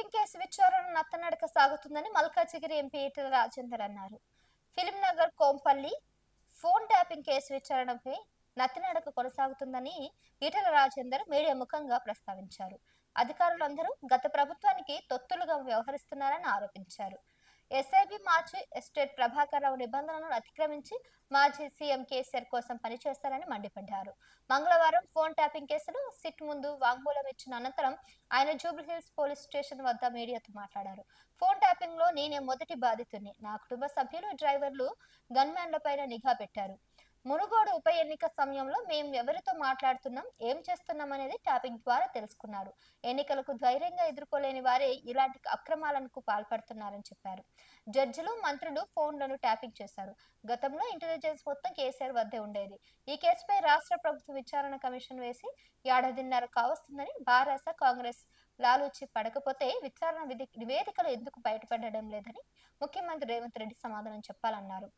Tapping case విచారణ నత్తనడక సాగుతుందని Malkajgiri MP Etela Rajender అన్నారు. Film Nagar Kompally phone tapping case విచారణపై నత్తనడక కొనసాగుతుందని ఈటెల రాజేందర్ మీడియా ముఖంగా ప్రస్తావించారు. అధికారులందరూ గత ప్రభుత్వానికి తొత్తులుగా వ్యవహరిస్తున్నారని ఆరోపించారు. ఎస్ఐబి మాజీ ఎస్టేట్ ప్రభాకర్ రావు నిబంధనలను అతిక్రమించి మాజీ సీఎం కేసీఆర్ కోసం పనిచేస్తారని మండిపడ్డారు. మంగళవారం ఫోన్ ట్యాపింగ్ కేసులో సిట్ ముందు వాంగ్మూలం ఇచ్చిన అనంతరం ఆయన జూబ్లీహిల్స్ పోలీస్ స్టేషన్ వద్ద మీడియాతో మాట్లాడారు. ఫోన్ ట్యాపింగ్ లో నేనే మొదటి బాధితుడిని. నా కుటుంబ సభ్యులు, డ్రైవర్లు గన్మ్యాన్లపైన నిఘా పెట్టారు. మునుగోడు ఉప ఎన్నిక సమయంలో మేము ఎవరితో మాట్లాడుతున్నాం, ఏం చేస్తున్నాం అనేది ట్యాపింగ్ ద్వారా తెలుసుకున్నారు. ఎన్నికలకు ధైర్యంగా ఎదుర్కోలేని వారే ఇలాంటి అక్రమాలకు పాల్పడుతున్నారని చెప్పారు. జడ్జిలు, మంత్రులు ఫోన్లను ట్యాపింగ్ చేశారు. గతంలో ఇంటెలిజెన్స్ మొత్తం కేసీఆర్ వద్దే ఉండేది. ఈ కేసుపై రాష్ట్ర ప్రభుత్వ విచారణ కమిషన్ వేసి ఏడాదిన్నర కావస్తుందని బారాస కాంగ్రెస్ లాలూచి పడకపోతే విచారణ నివేదికలు ఎందుకు బయటపడడం లేదని ముఖ్యమంత్రి రేవంత్ రెడ్డి సమాధానం చెప్పాలన్నారు.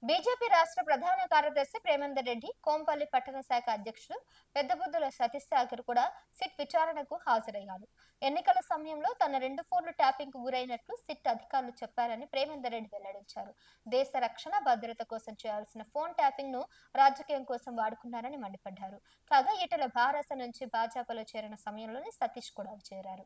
బీజేపీ రాష్ట్ర ప్రధాన కార్యదర్శి ప్రేమేందర్ రెడ్డి, కోంపల్లి పట్టణ శాఖ అధ్యక్షుడు పెద్దబుద్ధుల సతీష్ సాగర్ కూడా సిట్ విచారణకు హాజరయ్యారు. ఎన్నికల సమయంలో తన 2 ఫోన్లు ట్యాపింగ్ కు గురైనట్లు సిట్ అధికారులు చెప్పారని ప్రేమేందర్ రెడ్డి వెల్లడించారు. దేశ రక్షణ, భద్రత కోసం చేయాల్సిన ఫోన్ ట్యాపింగ్ ను రాజకీయం కోసం వాడుకున్నారని మండిపడ్డారు. కాగా ఈటెల భారస నుంచి భాజపాలో చేరిన సమయంలోనే సతీష్ కూడా చేరారు.